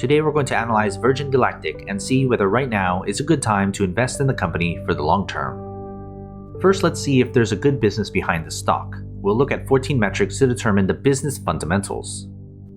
Today we're going to analyze Virgin Galactic and see whether right now is a good time to invest in the company for the long term. First, let's see if there's a good business behind the stock. We'll look at 14 metrics to determine the business fundamentals.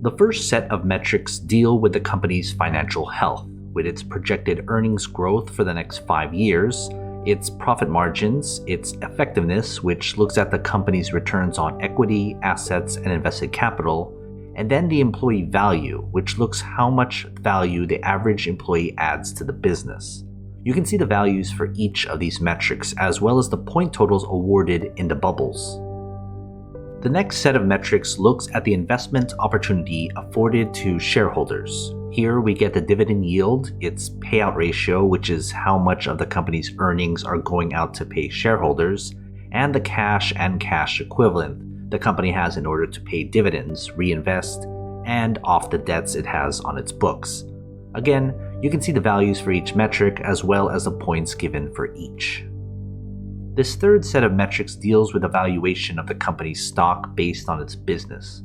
The first set of metrics deal with the company's financial health, with its projected earnings growth for the next 5 years, its profit margins, its effectiveness, which looks at the company's returns on equity, assets, and invested capital, and then the employee value, which looks how much value the average employee adds to the business. You can see the values for each of these metrics, as well as the point totals awarded in the bubbles. The next set of metrics looks at the investment opportunity afforded to shareholders. Here we get the dividend yield, its payout ratio, which is how much of the company's earnings are going out to pay shareholders, and the cash and cash equivalent the company has in order to pay dividends, reinvest, and off the debts it has on its books. Again, you can see the values for each metric as well as the points given for each. This third set of metrics deals with the valuation of the company's stock based on its business.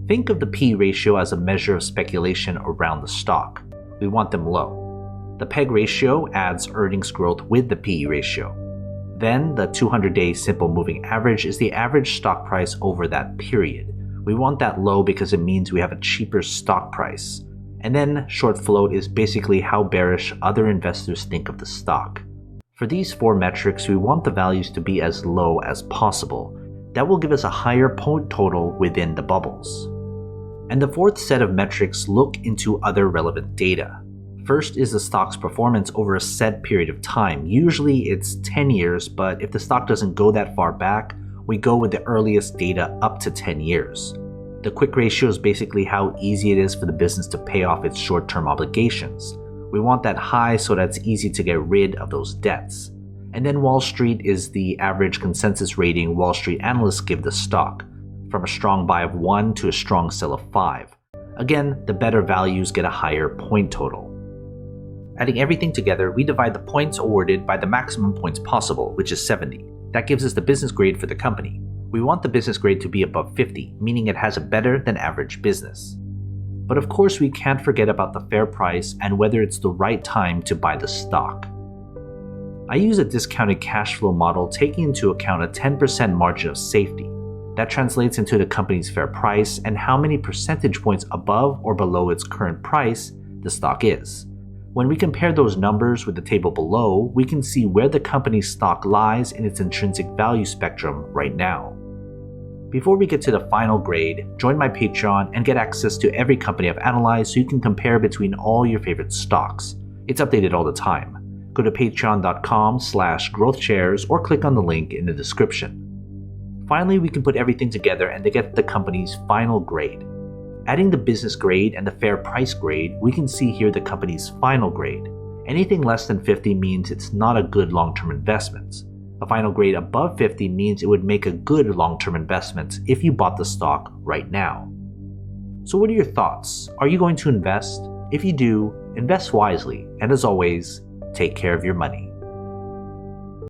Think of the P/E ratio as a measure of speculation around the stock. We want them low. The PEG ratio adds earnings growth with the P/E ratio. Then the 200-day simple moving average is the average stock price over that period. We want that low because it means we have a cheaper stock price. And then short float is basically how bearish other investors think of the stock. For these 4 metrics, we want the values to be as low as possible. That will give us a higher point total within the bubbles. And the fourth set of metrics look into other relevant data. First is the stock's performance over a set period of time. Usually it's 10 years, but if the stock doesn't go that far back, we go with the earliest data up to 10 years. The quick ratio is basically how easy it is for the business to pay off its short-term obligations. We want that high so that it's easy to get rid of those debts. And then Wall Street is the average consensus rating Wall Street analysts give the stock, from a strong buy of 1 to a strong sell of 5. Again, the better values get a higher point total. Adding everything together, we divide the points awarded by the maximum points possible, which is 70. That gives us the business grade for the company. We want the business grade to be above 50, meaning it has a better than average business. But of course, we can't forget about the fair price and whether it's the right time to buy the stock. I use a discounted cash flow model taking into account a 10% margin of safety. That translates into the company's fair price and how many percentage points above or below its current price the stock is. When we compare those numbers with the table below, we can see where the company's stock lies in its intrinsic value spectrum right now. Before we get to the final grade, join my Patreon and get access to every company I've analyzed so you can compare between all your favorite stocks. It's updated all the time. Go to patreon.com/GrowthShares or click on the link in the description. Finally, we can put everything together and to get the company's final grade. Adding the business grade and the fair price grade, we can see here the company's final grade. Anything less than 50 means it's not a good long-term investment. A final grade above 50 means it would make a good long-term investment if you bought the stock right now. So what are your thoughts? Are you going to invest? If you do, invest wisely, and as always, take care of your money.